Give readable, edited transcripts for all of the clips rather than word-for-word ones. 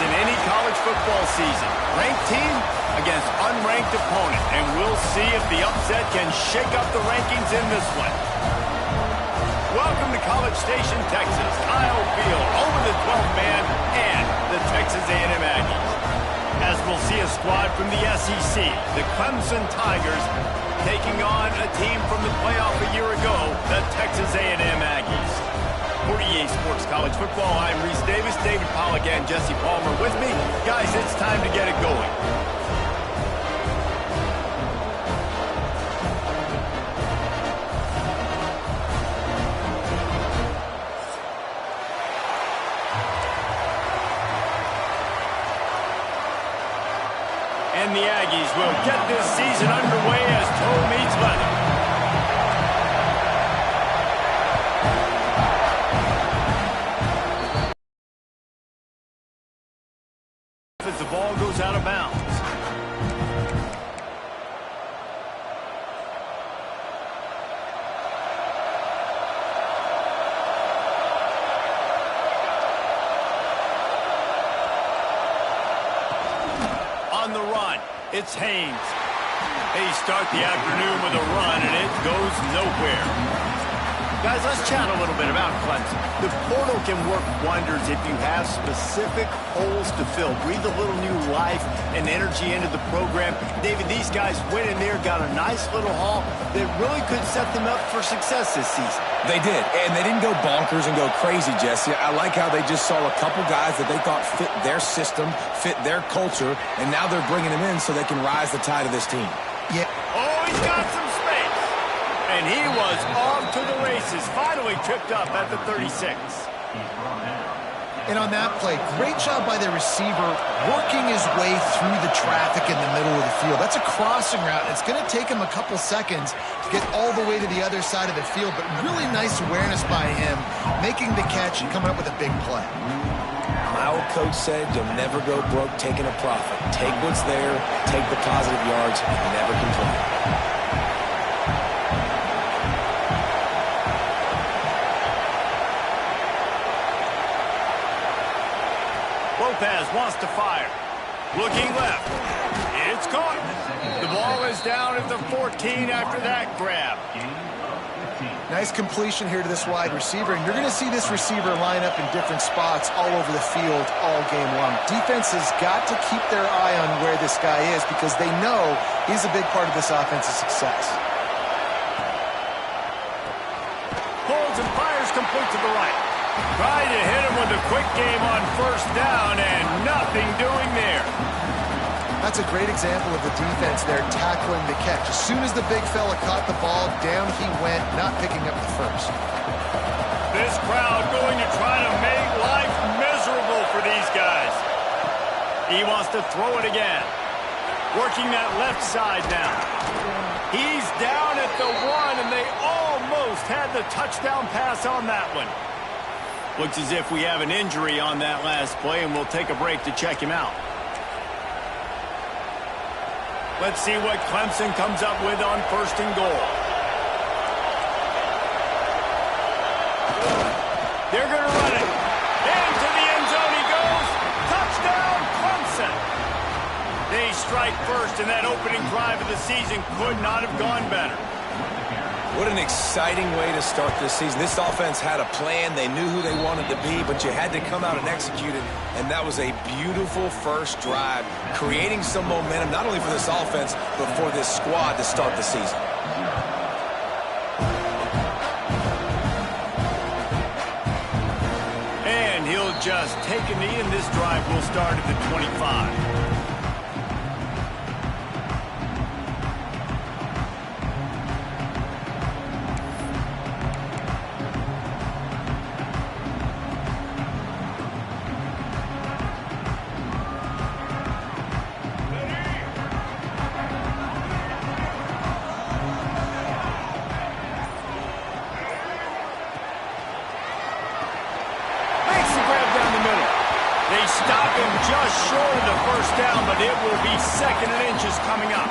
in any college football season. Ranked team against unranked opponent, and we'll see if the upset can shake up the rankings in this one. Welcome to College Station, Texas. Kyle Field, home of the 12th man and the Texas A&M Aggies. As we'll see a squad from the SEC, the Clemson Tigers, taking on a team from the playoff a year ago, the Texas A&M Aggies. For EA Sports College Football, I'm Reese Davis, David Pollack, and Jesse Palmer with me. Guys, it's time to get it going. And the Aggies will get this season underway as toe meets leather. As the ball goes out of bounds. On the run, it's Haynes. They start the afternoon with a run, and it goes nowhere. Guys, let's chat a little bit about Clemson. The portal can work wonders if you have specific holes to fill. Breathe a little new life and energy into the program. David, these guys went in there, got a nice little haul that really could set them up for success this season. They did, and they didn't go bonkers and go crazy, Jesse. I like how they just saw a couple guys that they thought fit their system, fit their culture, and now they're bringing them in so they can rise the tide of this team. Yeah. Oh, he's got some space. And he was off to the races, finally tripped up at the 36. And on that play, great job by the receiver working his way through the traffic in the middle of the field. That's a crossing route. It's going to take him a couple seconds to get all the way to the other side of the field, but really nice awareness by him, making the catch and coming up with a big play. My old coach said you'll never go broke taking a profit. Take what's there, take the positive yards, and never complain. Lopez wants to fire. Looking left. It's caught. The ball is down at the 14 after that grab. Nice completion here to this wide receiver, and you're going to see this receiver line up in different spots all over the field all game long. Defense has got to keep their eye on where this guy is because they know he's a big part of this offense's success. Pulls and fires complete to the right. Tried to hit him with a quick game on first down, and nothing doing there. That's a great example of the defense there tackling the catch. As soon as the big fella caught the ball, down he went, not picking up the first. This crowd going to try to make life miserable for these guys. He wants to throw it again. Working that left side now. He's down at the 1, and they almost had the touchdown pass on that one. Looks as if we have an injury on that last play, and we'll take a break to check him out. Let's see what Clemson comes up with on first and goal. They're going to run it. Into the end zone he goes. Touchdown, Clemson. They strike first, and that opening drive of the season could not have gone better. What an exciting way to start this season. This offense had a plan. They knew who they wanted to be, but you had to come out and execute it, and that was a beautiful first drive, creating some momentum, not only for this offense, but for this squad to start the season. And he'll just take a knee, and this drive will start at the 25. They stop him just short of the first down, but it will be second and inches coming up.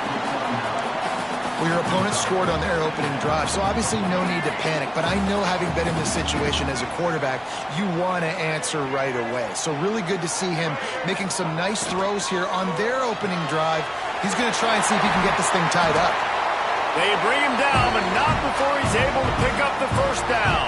Well, your opponent scored on their opening drive, so obviously no need to panic. But I know, having been in this situation as a quarterback, you want to answer right away. So really good to see him making some nice throws here on their opening drive. He's going to try and see if he can get this thing tied up. They bring him down, but not before he's able to pick up the first down.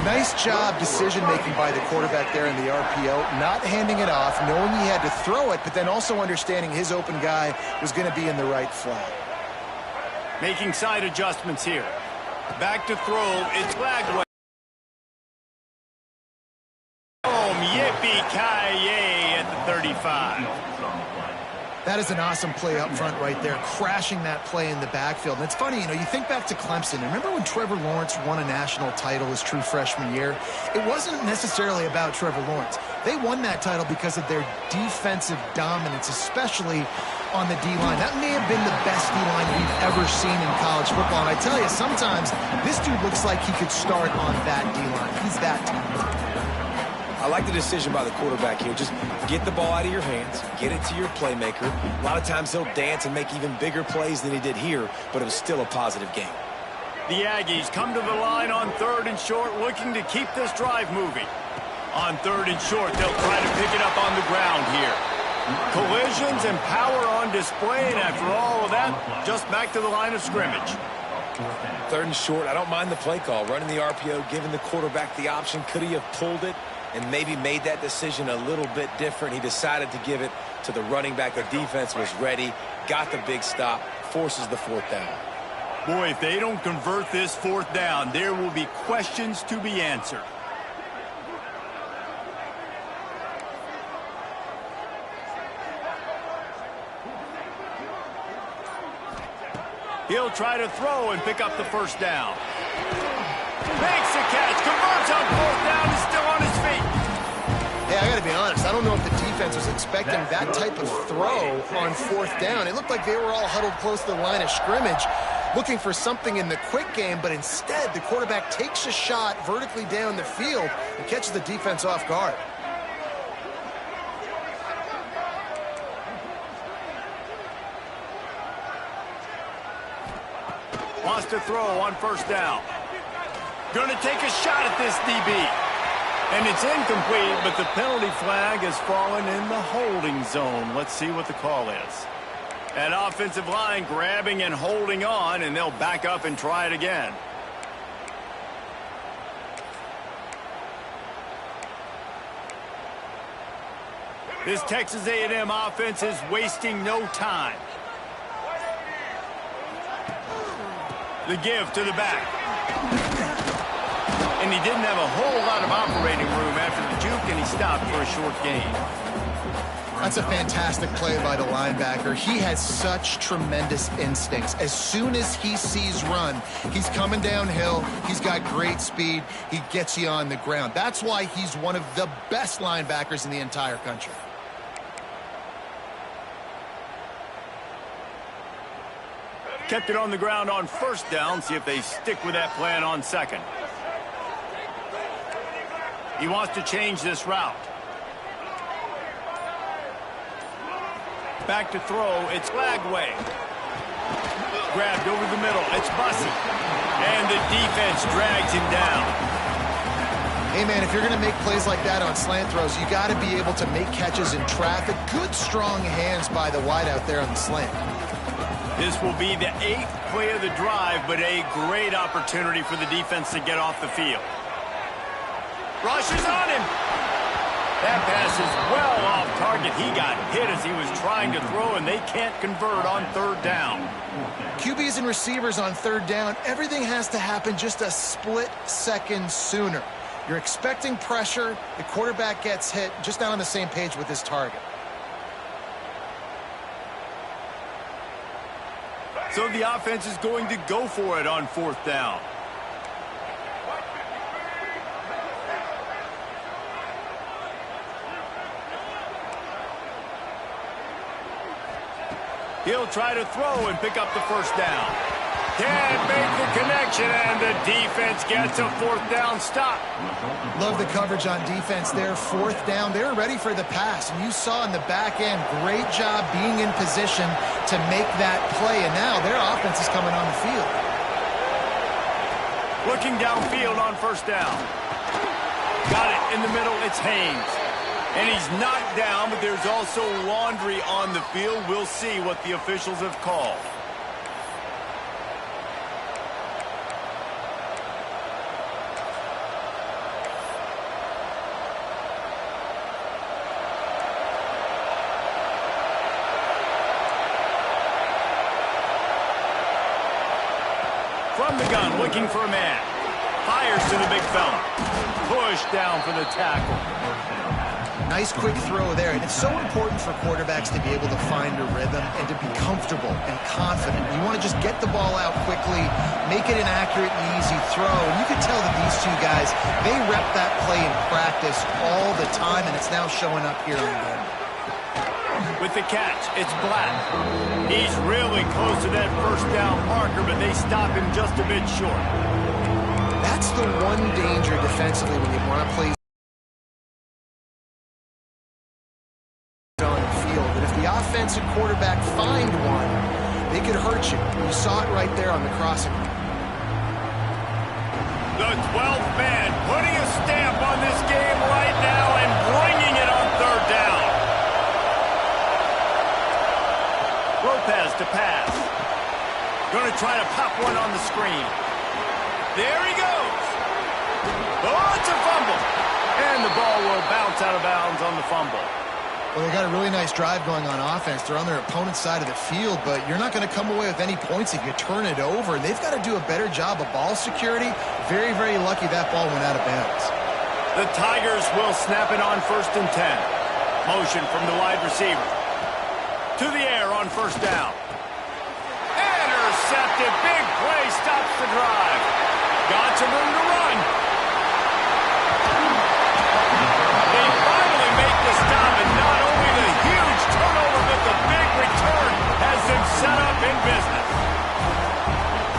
Nice job decision-making by the quarterback there in the RPO, not handing it off, knowing he had to throw it, but then also understanding his open guy was going to be in the right flat. Making side adjustments here. Back to throw. It's Flagway. Yippee-ki-yay at the 35. That is an awesome play up front right there, crashing that play in the backfield. And it's funny, you think back to Clemson. Remember when Trevor Lawrence won a national title his true freshman year? It wasn't necessarily about Trevor Lawrence. They won that title because of their defensive dominance, especially on the D-line. That may have been the best D-line we've ever seen in college football. And I tell you, sometimes this dude looks like he could start on that D-line. He's that talented. I like the decision by the quarterback here. Just get the ball out of your hands, get it to your playmaker. A lot of times he'll dance and make even bigger plays than he did here, but it was still a positive game. The Aggies come to the line on 3rd and short, looking to keep this drive moving. On 3rd and short, they'll try to pick it up on the ground here. Collisions and power on display, and after all of that, just back to the line of scrimmage. 3rd and short, I don't mind the play call. Running the RPO, giving the quarterback the option. Could he have pulled it and maybe made that decision a little bit different? He decided to give it to the running back. The defense was ready, got the big stop, forces the 4th down. Boy, if they don't convert this 4th down, there will be questions to be answered. He'll try to throw and pick up the first down. Makes the catch, converts on 4th down, is still on his feet. Hey, I got to be honest, I don't know if the defense was expecting that type of throw on 4th down. It looked like they were all huddled close to the line of scrimmage, looking for something in the quick game, but instead the quarterback takes a shot vertically down the field and catches the defense off guard. Wants to throw on 1st down. Going to take a shot at this DB. And it's incomplete, but the penalty flag has fallen in the holding zone. Let's see what the call is. That offensive line grabbing and holding on, and they'll back up and try it again. This Texas A&M offense is wasting no time. The give to the back. And he didn't have a whole lot of operating room after the juke, and he stopped for a short gain. That's a fantastic play by the linebacker. He has such tremendous instincts. As soon as he sees run, he's coming downhill. He's got great speed. He gets you on the ground. That's why he's one of the best linebackers in the entire country. Kept it on the ground on 1st down. See if they stick with that plan on 2nd. He wants to change this route. Back to throw. It's Flagway. Grabbed over the middle. It's Bussey. And the defense drags him down. Hey, man, if you're going to make plays like that on slant throws, you got to be able to make catches in traffic. Good, strong hands by the wideout there on the slant. This will be the 8th play of the drive, but a great opportunity for the defense to get off the field. Rushes on him. That pass is well off target. He got hit as he was trying to throw, and they can't convert on 3rd down. QBs and receivers on 3rd down, everything has to happen just a split second sooner. You're expecting pressure. The quarterback gets hit, just not on the same page with his target. So the offense is going to go for it on 4th down. He'll try to throw and pick up the first down. Can't make the connection, and the defense gets a fourth down stop. Love the coverage on defense there. Fourth down. They were ready for the pass, and you saw in the back end, great job being in position to make that play, and now their offense is coming on the field. Looking downfield on first down. Got it in the middle. It's Haynes. And he's knocked down, but there's also laundry on the field. We'll see what the officials have called. From the gun, looking for a man. Fires to the big fella. Push down for the tackle. Nice quick throw there, and it's so important for quarterbacks to be able to find a rhythm and to be comfortable and confident. You want to just get the ball out quickly, make it an accurate and easy throw. And you can tell that these two guys, they rep that play in practice all the time, and it's now showing up here in the game. With the catch, it's Black. He's really close to that first down marker, but they stop him just a bit short. That's the one danger defensively when you want to play on the field. But if the offensive quarterback find one, they could hurt you. You saw it right there on the crossing. The 12th man putting a stamp on this game right now and bringing it on third down. Lopez to pass. Going to try to pop one on the screen. There he goes. Oh, it's a fumble. And the ball will bounce out of bounds on the fumble. Well, they got a really nice drive going on offense. They're on their opponent's side of the field, but you're not going to come away with any points if you turn it over. And they've got to do a better job of ball security. Very, very lucky that ball went out of bounds. The Tigers will snap it on 1st and 10. Motion from the wide receiver. To the air on first down. Intercepted. Big play stops the drive. Got some room to run. They finally make the stop, and not only the huge turnover, but the big return has them set up in business.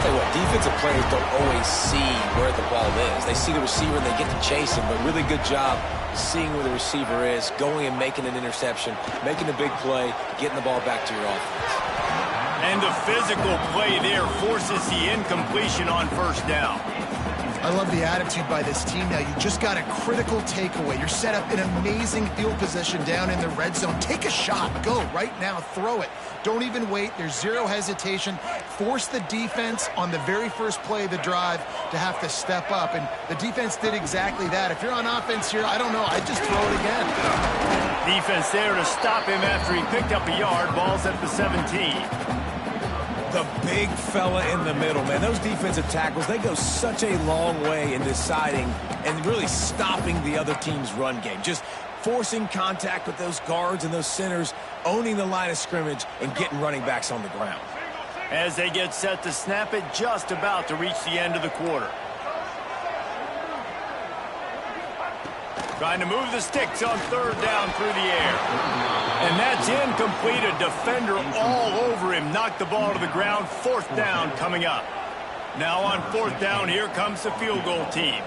Tell you what, defensive players don't always see where the ball is. They see the receiver and they get to chase him, but really good job seeing where the receiver is, going and making an interception, making a big play, getting the ball back to your offense. And the physical play there forces the incompletion on first down. I love the attitude by this team now. You just got a critical takeaway. You're set up in amazing field position down in the red zone. Take a shot. Go right now. Throw it. Don't even wait. There's zero hesitation. Force the defense on the very first play of the drive to have to step up. And the defense did exactly that. If you're on offense here, I don't know. I'd just throw it again. Defense there to stop him after he picked up a yard. Ball's at the 17. The big fella in the middle, man. Those defensive tackles, they go such a long way in deciding and really stopping the other team's run game. Just forcing contact with those guards and those centers, owning the line of scrimmage, and getting running backs on the ground. As they get set to snap it, just about to reach the end of the quarter. Trying to move the sticks on third down through the air. And that's incomplete. A defender all over him. Knocked the ball to the ground. Fourth down coming up. Now on fourth down, here comes the field goal team.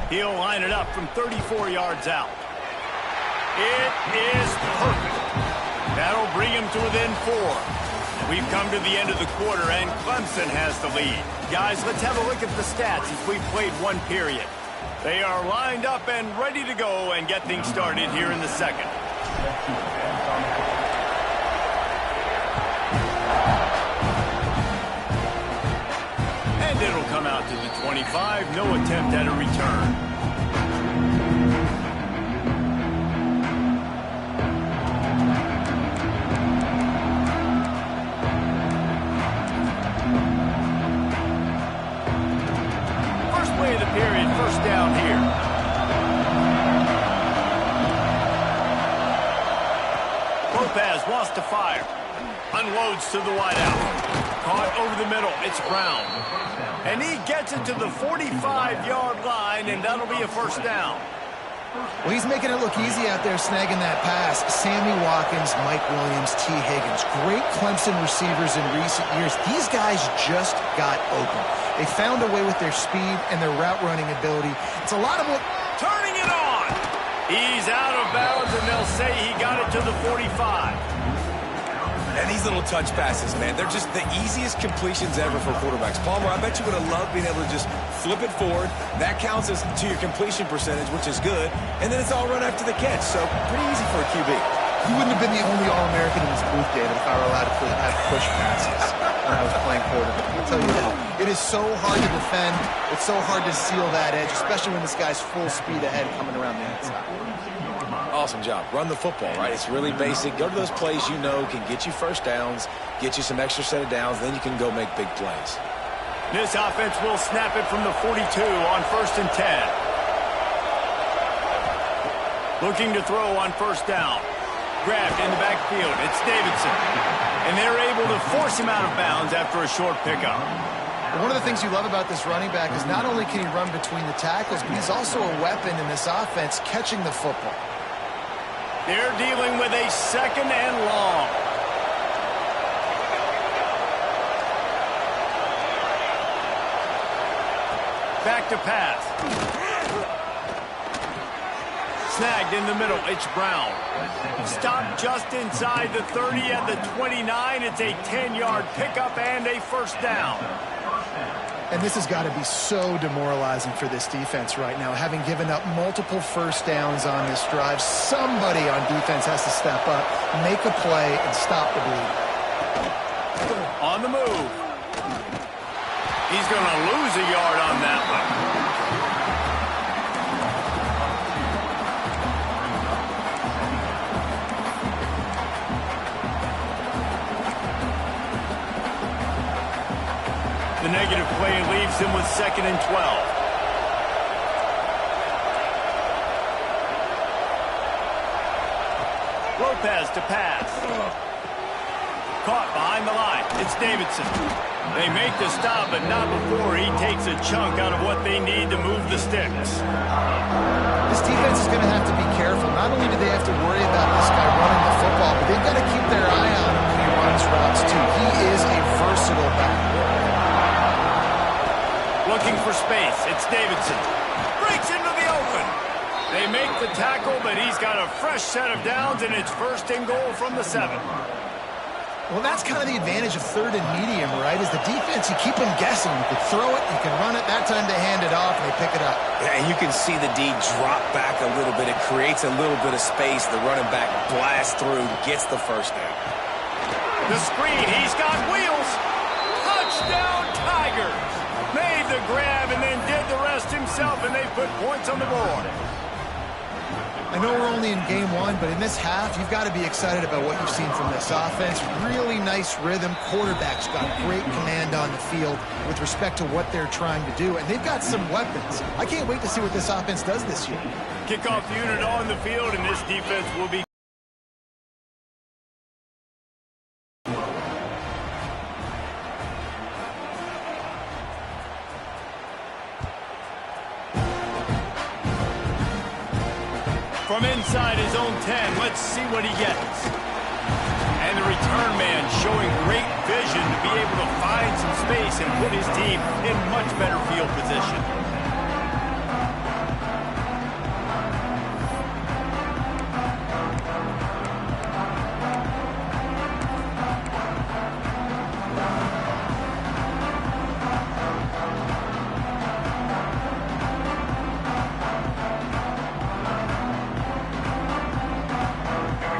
He'll line it up from 34 yards out. It is perfect. That'll bring him to within 4. We've come to the end of the quarter, and Clemson has the lead. Guys, let's have a look at the stats as we've played one period. They are lined up and ready to go and get things started here in the second. And it'll come out to the 25. No attempt at a return. Play of the period, first down here. Lopez wants to fire. Unloads to the wideout. Caught over the middle. It's Brown. And he gets it to the 45-yard line, and that'll be a first down. Well, he's making it look easy out there, snagging that pass. Sammy Watkins, Mike Williams, T. Higgins. Great Clemson receivers in recent years. These guys just got open. They found a way with their speed and their route running ability. It's a lot of what... Turning it on! He's out of bounds, and they'll say he got it to the 45. And these little touch passes, man, they're just the easiest completions ever for quarterbacks. Palmer, I bet you would have loved being able to just flip it forward. That counts as to your completion percentage, which is good. And then it's all run after the catch, so pretty easy for a QB. You wouldn't have been the only All-American in this booth, David, if I were allowed to have push passes when I was playing quarterback. I'll tell you that. It is so hard to defend. It's so hard to seal that edge, especially when this guy's full speed ahead coming around the outside. Awesome job. Run the football, right? It's really basic. Go to those plays you know can get you first downs, get you some extra set of downs, then you can go make big plays. This offense will snap it from the 42 on 1st and 10. Looking to throw on 1st down. Grabbed in the backfield. It's Davidson. And they're able to force him out of bounds after a short pickup. One of the things you love about this running back is not only can he run between the tackles, but he's also a weapon in this offense catching the football. They're dealing with a 2nd and long. Back to pass. Snagged in the middle. It's Brown. Stopped just inside the 30 at the 29. It's a 10-yard pickup and a 1st down. And this has got to be so demoralizing for this defense right now. Having given up multiple 1st downs on this drive, somebody on defense has to step up, make a play, and stop the bleed. On the move. He's going to lose a yard on that one. The negative play leaves him with 2nd and 12. Lopez to pass. Caught behind the line. It's Davidson. They make the stop, but not before he takes a chunk out of what they need to move the sticks. This defense is going to have to be careful. Not only do they have to worry about this guy running the football, but they've got to keep their eye on him when he runs routes, too. He is a versatile back. Looking for space. It's Davidson. Breaks into the open. They make the tackle, but he's got a fresh set of downs, and it's 1st and goal from the 7. Well, that's kind of the advantage of 3rd and medium, right? Is the defense, you keep them guessing. You can throw it, you can run it. That time they hand it off, and they pick it up. Yeah, and you can see the D drop back a little bit. It creates a little bit of space. The running back blasts through, gets the 1st down. The screen. He's got wheels. Touchdown, Tigers. Made the grab and then did the rest himself, and they put points on the board. I know we're only in game 1, but in this half, you've got to be excited about what you've seen from this offense. Really nice rhythm. Quarterback's got great command on the field with respect to what they're trying to do, and they've got some weapons. I can't wait to see what this offense does this year. Kickoff unit on the field, and this defense will be from inside his own 10. Let's see what he gets. And the return man showing great vision to be able to find some space and put his team in much better field position.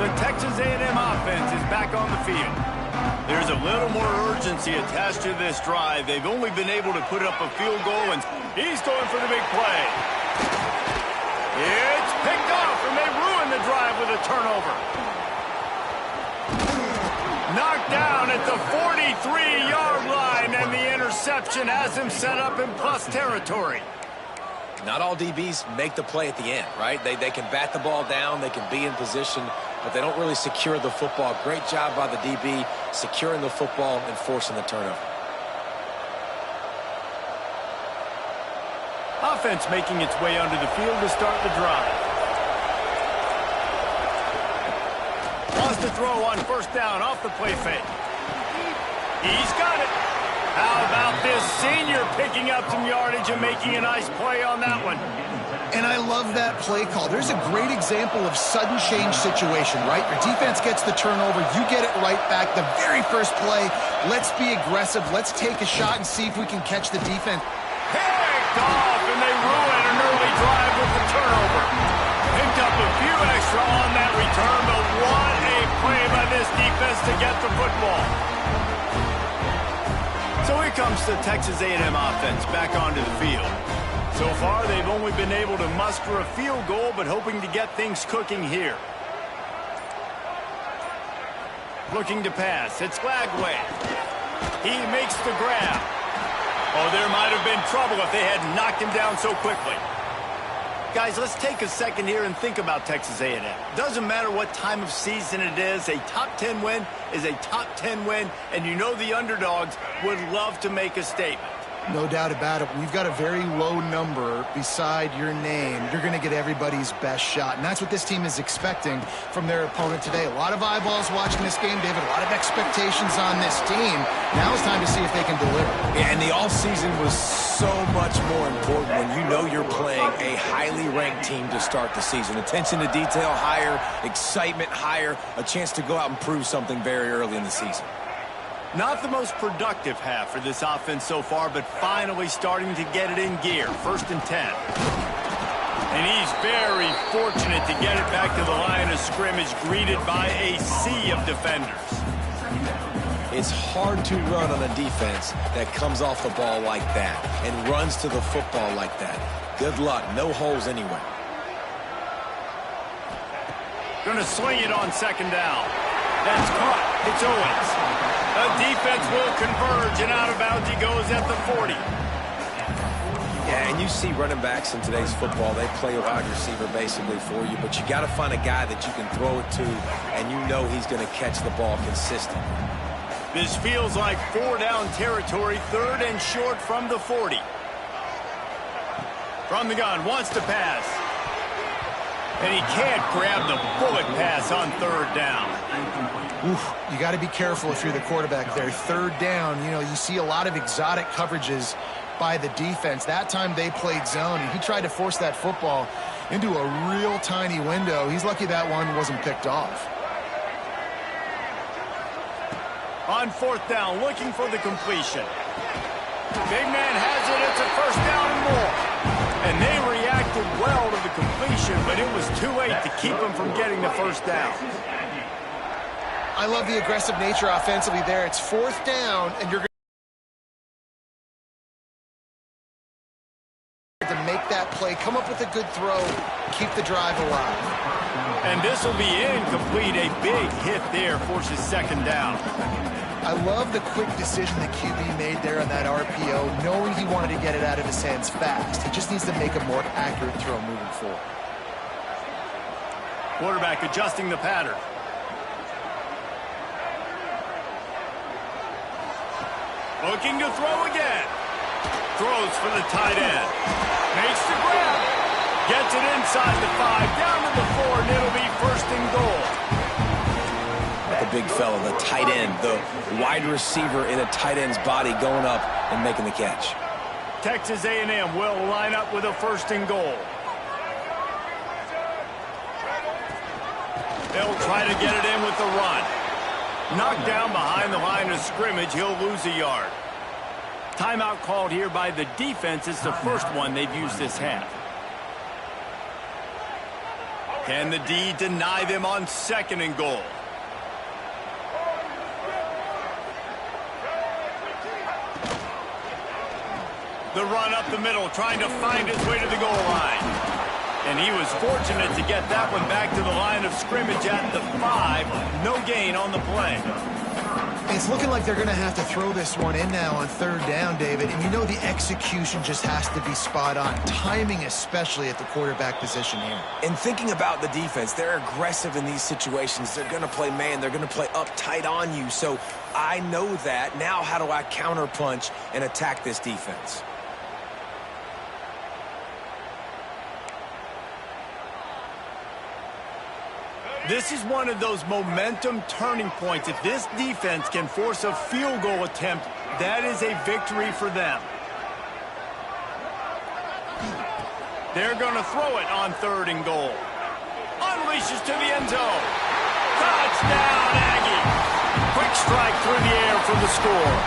The Texas A&M offense is back on the field. There's a little more urgency attached to this drive. They've only been able to put up a field goal, and he's going for the big play. It's picked off, and they ruin the drive with a turnover. Knocked down at the 43-yard line, and the interception has him set up in plus territory. Not all DBs make the play at the end, right? They can bat the ball down, they can be in position, but they don't really secure the football. Great job by the DB securing the football and forcing the turnover. Offense making its way onto the field to start the drive. throw on first down off the play fake. He's got it. How about this senior picking up some yardage and making a nice play on that one? And I love that play call. There's a great example of sudden change situation, right? Your defense gets the turnover. You get it right back. The very first play, let's be aggressive. Let's take a shot and see if we can catch the defense. Picked off, and they ruin an early drive with the turnover. Picked up a few extra on that return, but what a play by this defense to get the football. So here comes the Texas A&M offense back onto the field. So far, they've only been able to muster a field goal, but hoping to get things cooking here. Looking to pass. It's Lagway. He makes the grab. Oh, there might have been trouble if they had knocked him down so quickly. Guys, let's take a second here and think about Texas A&M. Doesn't matter what time of season it is, a top 10 win is a top 10 win, and you know the underdogs would love to make a statement. No doubt about it. We've got a very low number beside your name. You're going to get everybody's best shot, and that's what this team is expecting from their opponent today. A lot of eyeballs watching this game, David. A lot of expectations on this team. Now it's time to see if they can deliver. Yeah, and the offseason was so much more important when you know you're playing a highly ranked team to start the season. Attention to detail higher, excitement higher, a chance to go out and prove something very early in the season. Not the most productive half for this offense so far, but finally starting to get it in gear. 1st and 10. And he's very fortunate to get it back to the line of scrimmage, greeted by a sea of defenders. It's hard to run on a defense that comes off the ball like that and runs to the football like that. Good luck. No holes anywhere. Going to sling it on 2nd down. That's caught. It's Owens. The defense will converge, and out of bounds he goes at the 40. Yeah, and you see running backs in today's football, they play a wide receiver basically for you, but you got to find a guy that you can throw it to, and you know he's going to catch the ball consistently. This feels like 4-down territory, 3rd and short from the 40. From the gun, wants to pass. And he can't grab the bullet pass on 3rd down. Oof, you got to be careful if you're the quarterback there. 3rd down, you know, you see a lot of exotic coverages by the defense. That time they played zone, and he tried to force that football into a real tiny window. He's lucky that one wasn't picked off. On 4th down, looking for the completion. Big man has it. It's a 1st down and more. And they reacted well to the completion, but it was too late to keep them from getting the 1st down. I love the aggressive nature offensively there. It's 4th down, and you're going to make that play, come up with a good throw, keep the drive alive. And this will be incomplete. A big hit there forces 2nd down. I love the quick decision the QB made there on that RPO, knowing he wanted to get it out of his hands fast. He just needs to make a more accurate throw moving forward. Quarterback adjusting the pattern. Looking to throw again. Throws for the tight end. Makes the grab. Gets it inside the 5, down to the 4, and it'll be 1st and goal. The big fella, the tight end, the wide receiver in a tight end's body going up and making the catch. Texas A&M will line up with a 1st and goal. They'll try to get it in with the run. Knocked down behind the line of scrimmage, he'll lose a yard. Timeout called here by the defense. It's the first one they've used this half. Can the D deny them on 2nd and goal? The run up the middle, trying to find his way to the goal line. And he was fortunate to get that one back to the line of scrimmage at the 5. No gain on the play. It's looking like they're going to have to throw this one in now on 3rd down, David. And you know the execution just has to be spot on. Timing especially at the quarterback position here. And thinking about the defense, they're aggressive in these situations. They're going to play man. They're going to play up tight on you. So I know that. Now how do I counterpunch and attack this defense? This is one of those momentum turning points. If this defense can force a field goal attempt, that is a victory for them. They're going to throw it on 3rd and goal. Unleashes to the end zone. Touchdown, Aggie. Quick strike through the air for the score.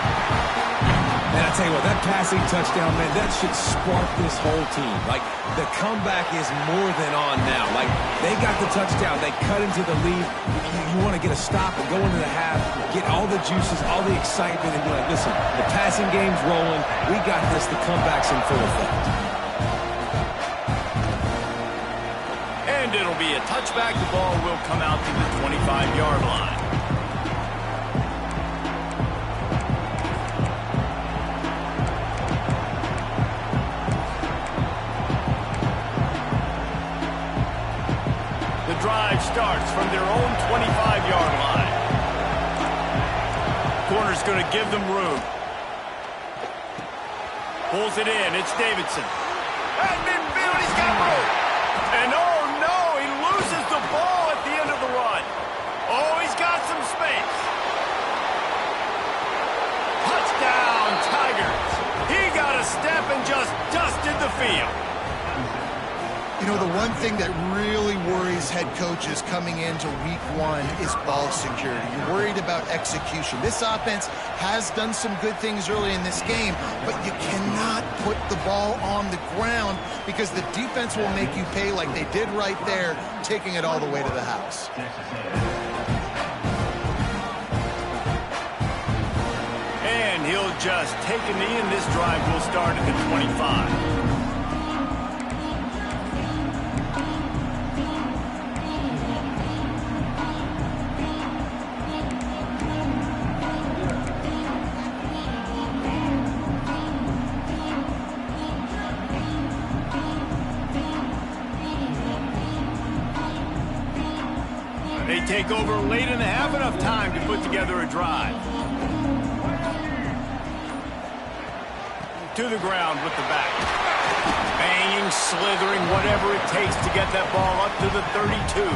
And I tell you what, that passing touchdown, man, that should spark this whole team. Like, the comeback is more than on now. Like, they got the touchdown. They cut into the lead. You want to get a stop and go into the half, get all the juices, all the excitement, and be like, listen, the passing game's rolling. We got this. The comeback's in full effect. And it'll be a touchback. The ball will come out to the 25-yard line. The drive starts from their own 25-yard line. Corner's going to give them room. Pulls it in. It's Davidson. At midfield, he's got room. And oh no, he loses the ball at the end of the run. Oh, he's got some space. Touchdown, Tigers. He got a step and just dusted the field. You know, the one thing that really worries head coaches coming into week 1 is ball security. You're worried about execution. This offense has done some good things early in this game, but you cannot put the ball on the ground because the defense will make you pay like they did right there, taking it all the way to the house. And he'll just take a knee, and this drive will start at the 25. They take over late in the half, enough time to put together a drive. To the ground with the back. Banging, slithering, whatever it takes to get that ball up to the 32.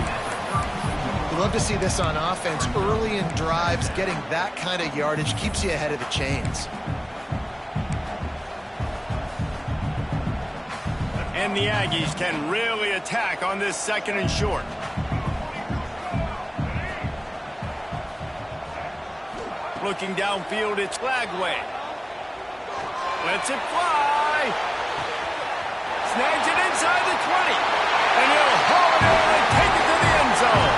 You love to see this on offense. Early in drives, getting that kind of yardage keeps you ahead of the chains. And the Aggies can really attack on this 2nd and short. Looking downfield, it's Flagway. Lets it fly. Snags it inside the 20. And he'll haul it in and take it to the end zone.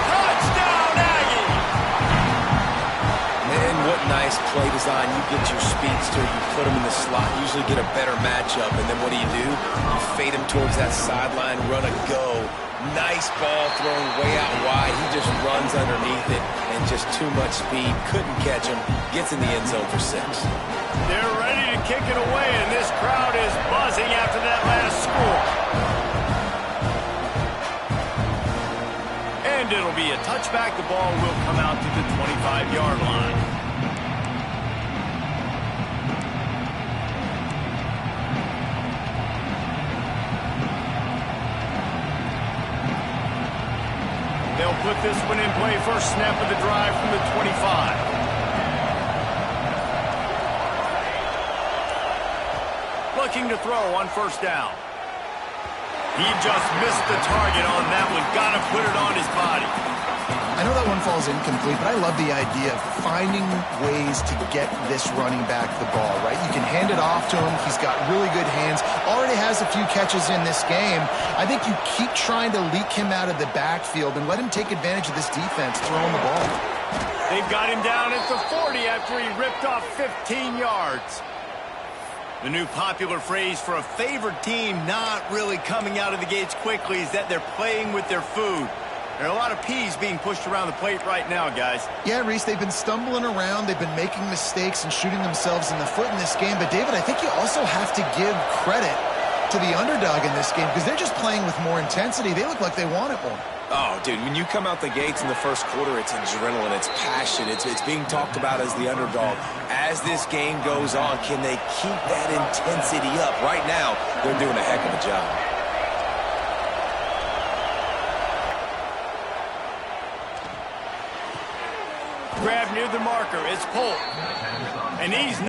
Touchdown, Aggie! Man, what nice play design. You get your speedster, you put him in the slot, usually get a better matchup, and then what do? You fade him towards that sideline, run a go. Nice ball thrown way out wide. He just runs underneath it, and just too much speed. Couldn't catch him. Gets in the end zone for 6. They're ready to kick it away, and this crowd is buzzing after that last score. And it'll be a touchback. The ball will come out to the 25-yard line. They'll put this one in play. First snap of the drive from the 25. Looking to throw on 1st down. He just missed the target on that one. Got to put it on his body. I know that one falls incomplete, but I love the idea of finding ways to get this running back the ball, right? You can hand it off to him. He's got really good hands. Already has a few catches in this game. I think you keep trying to leak him out of the backfield and let him take advantage of this defense throwing the ball. They've got him down at the 40 after he ripped off 15 yards. The new popular phrase for a favored team not really coming out of the gates quickly is that they're playing with their food. There are a lot of peas being pushed around the plate right now, guys. Yeah, Reese, they've been stumbling around. They've been making mistakes and shooting themselves in the foot in this game. But, David, I think you also have to give credit to the underdog in this game because they're just playing with more intensity. They look like they want it more. Oh, dude, when you come out the gates in the first quarter, it's adrenaline, it's passion, it's being talked about as the underdog. As this game goes on, can they keep that intensity up? Right now, they're doing a heck of a job. grab near the marker. It's Polk. And he's